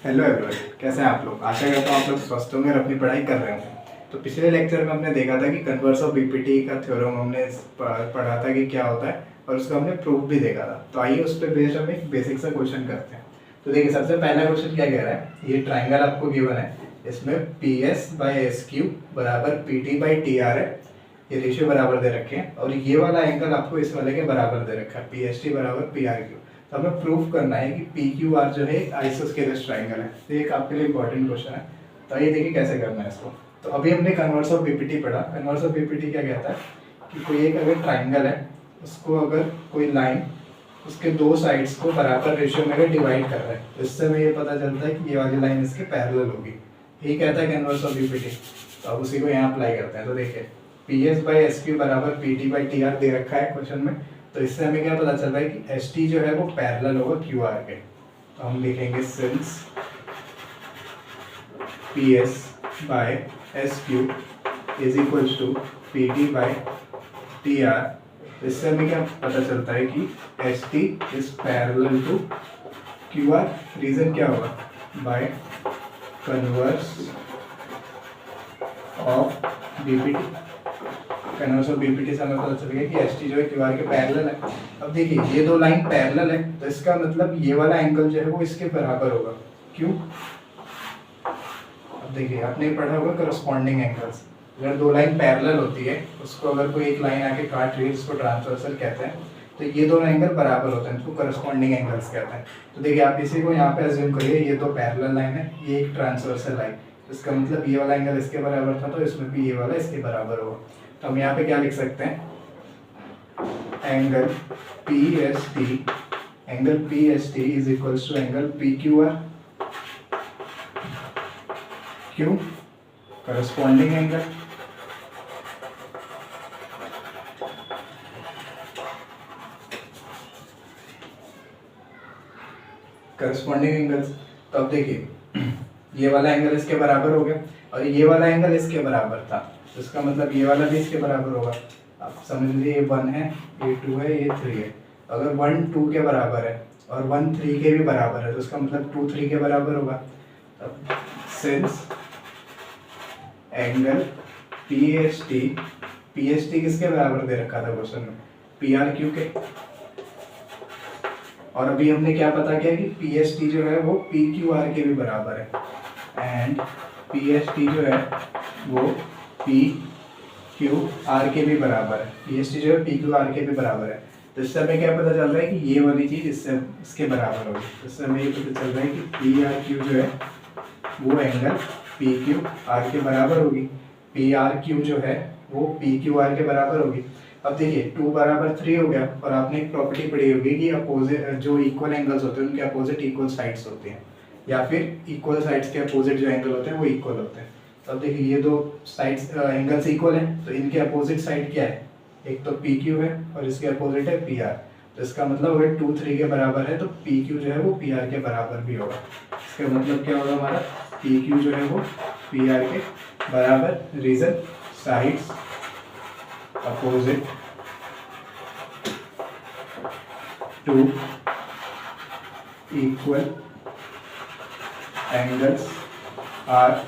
Hello everyone, कैसे हैं आप लोग। आशा करता हूँ आप लोग स्वस्थ होंगे और अपनी पढ़ाई कर रहे होंगे। तो पिछले लेक्चर में हमने देखा था कि कन्वर्स ऑफ बीपीटी का थ्योरम हमने पढ़ा था कि क्या होता है और उसका हमने प्रूफ भी देखा था। तो आइए उस पर बेस्ड हम एक बेसिक सा क्वेश्चन करते हैं। तो देखिए, सबसे पहला क्वेश्चन क्या कह रहा है। ये ट्राइंगल आपको गिवन है, इसमें P S by S Q बराबर P T by T R है। ये रेशियो बराबर दे रखे हैं और ये वाला एंगल आपको इस वाले के बराबर दे रखा है, पी एस टी बराबर पी आर क्यू। तो हमें प्रूफ करना है कि पी क्यू आर जो है आइसोस्केलस ट्राइंगल है। तो एक आपके लिए इंपॉर्टेंट क्वेश्चन है। तो आइए देखिए कैसे करना है इसको। तो अभी हमने कन्वर्स ऑफ बीपीटी पढ़ा। कन्वर्स ऑफ बीपीटी क्या कहता है कि कोई एक अगर ट्राइंगल है, उसको अगर कोई लाइन उसके दो साइड्स को बराबर रेशियो में अगर डिवाइड कर रहा है, तो इससे हमें ये पता चलता है कि ये वाली लाइन इसके पैरेलल होगी। यही कहता है कन्वर्स ऑफ बीपीटी। तो अब उसी को यहाँ अप्लाई करते हैं। तो देखिए, P S by S Q बराबर P T by T R दे रखा है क्वेश्चन में। तो इससे हमें क्या पता चल रहा है कि एस टी जो है वो पैरेलल होगा क्यू आर के। तो हम लिखेंगे since P S by S Q is equal to P T by T R. इससे हमें क्या पता चलता है कि S T is parallel to Q R. Reason क्या होगा, by converse of BPT. Converse of BPT से हमें पता चल गया कि एस टी जो है क्यू आर के पैरेलल है। अब देखिए, ये दो लाइन पैरेलल है, तो इसका मतलब ये वाला एंगल जो है वो इसके बराबर होगा। क्यों? अब देखिए, आपने पढ़ा होगा करस्पॉन्डिंग एंगल्स। अगर दो लाइन पैरेलल होती है, उसको अगर कोई एक लाइन आके काट रही है, जिसको ट्रांसवर्सल कहते हैं, तो ये दोनों एंगल बराबर होते हैं, इसको करस्पॉन्डिंग एंगल्स कहते हैं। तो देखिए, आप इसी को यहाँ पे अज्यूम करिए, ये दो पैरेलल लाइन है, ये एक ट्रांसवर्सल लाइन। इसका मतलब ये वाला एंगल इसके बराबर था, तो इसमें भी ये वाला इसके बराबर होगा। तो हम यहाँ पे क्या लिख सकते हैं, angle P S T is equals to angle P Q R. क्यों? Corresponding angle. Corresponding angles. तो अब देखिए, ये वाला एंगल इसके बराबर हो गया और ये वाला एंगल इसके बराबर था, तो इसका मतलब ये वाला भी इसके बराबर होगा। आप समझ लीजिए, ये 1 है, ये 2 है, ये 3 है। अगर 1 2 के बराबर है और 1 3 के भी बराबर है, तो इसका मतलब 2 3 के बराबर होगा। अब since angle P S T किसके बराबर दे रखा था क्वेश्चन में, पी आर क्यू के। और अभी हमने क्या पता किया कि पी एस टी जो है वो पी क्यू आर के भी बराबर है, एंड पी एस टी जो है वो पी क्यू आर के भी बराबर है। पी एस टी जो है पी क्यू आर के भी बराबर है। तो इससे हमें क्या पता चल रहा है कि ये वाली चीज़ इससे इसके बराबर होगी। तो इससे हमें ये पता चल रहा है कि पी आर क्यू जो है वो एंगल पी क्यू आर के बराबर होगी। पी आर क्यू जो है वो पी क्यू आर के बराबर होगी। अब देखिए, 2 बराबर 3 हो गया। और आपने एक प्रॉपर्टी पढ़ी होगी कि अपोजिट जो इक्वल एंगल्स होते हैं उनके अपोजिट इक्वल साइड्स होते हैं, या फिर इक्वल साइड्स के अपोजिट जो एंगल होते हैं वो इक्वल होते हैं। तो अब देखिए, ये दो साइड्स एंगल्स इक्वल हैं, तो इनके अपोजिट साइड क्या है, एक तो पी क्यू है और इसके अपोजिट है पी आर। तो इसका मतलब अगर 2 3 के बराबर है तो पी क्यू जो है वो पी आर के बराबर भी होगा। इसका मतलब क्या होगा, हमारा पी क्यू जो है वो पी आर के बराबर। Reason, sides opposite to equal angles are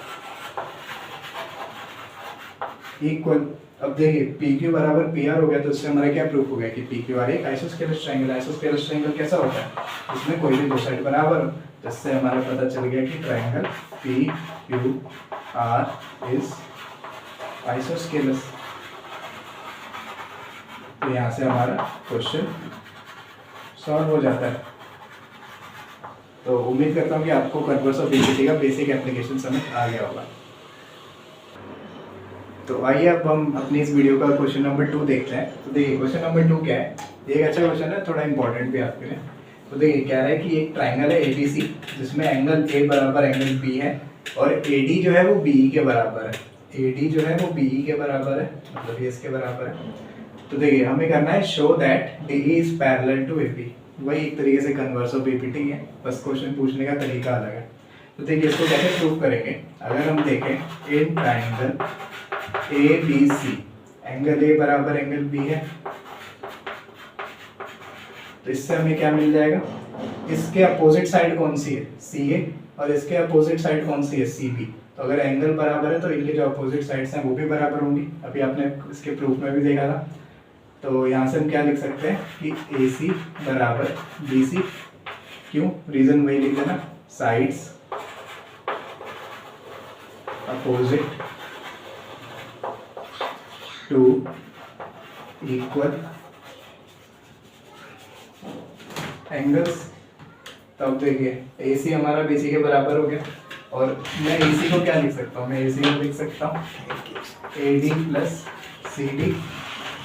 equal. अब देखिए, पी क्यू बराबर पी आर हो गया, तो इससे हमारा क्या प्रूफ हो गया कि पी क्यू आर एक आइसोस्केलस ट्रायंगल। आइसोस्केलस ट्रायंगल कैसा होता है, इसमें कोई भी दो साइड बराबर हो। तो इससे हमारा पता चल गया कि triangle P Q are is isosceles. तो यहाँ से हमारा क्वेश्चन सॉल्व हो जाता है। तो उम्मीद करता हूँ कि आपको कन्वर्स ऑफ बीपीटी का बेसिक एप्लीकेशन समझ आ गया होगा। तो आइए अब हम अपनी इस वीडियो का क्वेश्चन नंबर 2 देखते हैं। तो देखिए, क्वेश्चन नंबर 2 क्या है। ये एक अच्छा क्वेश्चन है, थोड़ा इंपॉर्टेंट भी आपके लिए। तो देखिए, कह रहा है कि एक ट्राइंगल है एबीसी, जिसमें एंगल ए बराबर एंगल बी है और एडी जो है वो बीई के बराबर है। एडी जो है वो बीई के बराबर है, मतलब ये इसके बराबर है। तो देखिए, हमें करना है show that D is parallel to AP. वही एक तरीके से कन्वर्स ऑफ बीपीटी है, बस क्वेश्चन पूछने का तरीका अलग है। तो देखिए, इसको कैसे प्रूव करेंगे। अगर हम देखें, in triangle A B C, angle A बराबर एंगल बी है, तो इससे हमें क्या मिल जाएगा, इसके अपोजिट साइड कौन सी है, सी ए, और इसके अपोजिट साइड कौन सी है, सी बी। तो अगर एंगल बराबर है तो इनके जो अपोजिट साइड्स हैं वो भी बराबर होंगी। अभी आपने इसके प्रूफ में भी देखा था। तो यहाँ से हम क्या लिख सकते हैं कि ए सी बराबर बी सी। क्यों, रीजन वही लिख देना, sides opposite to equal angles. तो अब देखिए ए सी हमारा बी सी के बराबर हो गया, और मैं ए सी को क्या लिख सकता हूँ, मैं ए सी को लिख सकता हूँ A D plus C D.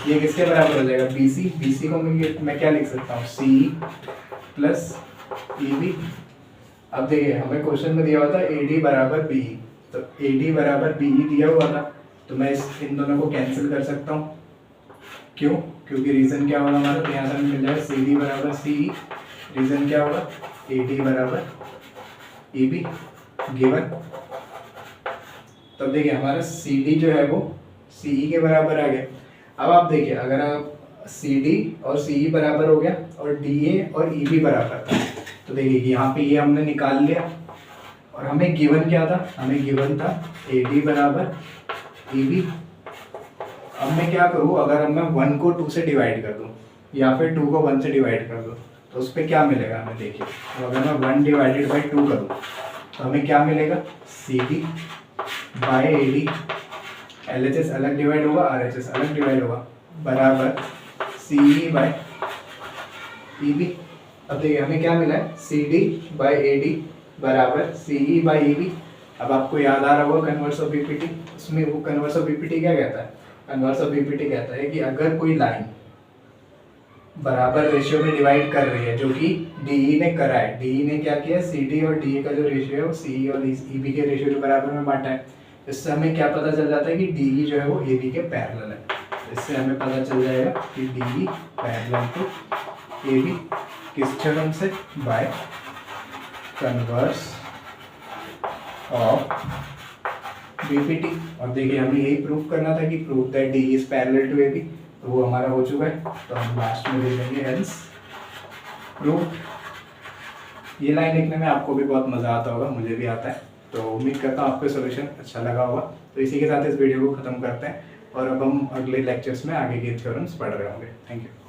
ये किसके बराबर हो जाएगा, बी सी। बी सी को मैं क्या लिख सकता हूँ, सी प्लस ई बी। अब देखिए हमें क्वेश्चन में दिया हुआ था ए डी बराबर बी, तो ए डी बराबर बी दिया हुआ था, तो मैं इन दोनों को कैंसिल कर सकता हूँ। क्यों, क्योंकि रीजन क्या होगा हमारा, तो यहाँ से मिल जाएगा सी डी बराबर सी ई। रीजन क्या होगा, ए डी बराबर ई बी गिवन। तब देखिए हमारा सी डी जो है वो सी ई के बराबर आ गया। अब आप देखिए अगर आप सी डी और सी ई बराबर हो गया और डी ए और ई बी बराबर था, तो देखिए यहाँ पे ये हमने निकाल लिया, और हमें गिवन क्या था, हमें गिवन था ए डी बराबर ई बी। अब मैं क्या करूँ, अगर मैं 1 को 2 से डिवाइड कर दूँ या फिर 2 को 1 से डिवाइड कर दूँ, तो उस पर क्या मिलेगा हमें, देखिए तो अगर मैं 1 डिवाइडेड बाई 2 करूँ तो हमें क्या मिलेगा, C D by A D, L H S अलग डिवाइड होगा, आर एच एस अलग डिवाइड होगा, बराबर C E by E B. अब देखिए हमें क्या मिला है, C D by A D बराबर C E by E B. अब आपको याद आ रहा होगा कन्वर्स ऑफ बीपीटी, उसमें वो कन्वर्स ऑफ बीपीटी क्या कहता है, कन्वर्स ऑफ बीपीटी कहता है कि अगर कोई लाइन बराबर रेशियो में डिवाइड कर रही है, जो कि डीई ने करा है, डीई ने क्या किया, सीडी और डीई का जो रेशियो है वो सीई और ईबी के रेशियो के बराबर में बांटा है। इससे हमें क्या पता चल जाता है कि डीई जो है वो एबी के पैरेलल है। इससे हमें पता चल जाएगा कि डीई पैरेलल टू एबी, किस थ्योरम से, बाय कन्वर्स ऑफ बीपीटी। और देखिए हमें यही प्रूफ करना था कि proof that D is parallel to AB, तो वो हमारा हो चुका है। तो हम लास्ट में दे देंगे हेंस प्रूफ। ये लाइन लिखने में आपको भी बहुत मज़ा आता होगा, मुझे भी आता है। तो उम्मीद करता हूँ आपको सोल्यूशन अच्छा लगा होगा। तो इसी के साथ इस वीडियो को ख़त्म करते हैं, और अब हम अगले लेक्चर्स में आगे के थ्योरम्स पढ़ रहे होंगे। Thank you.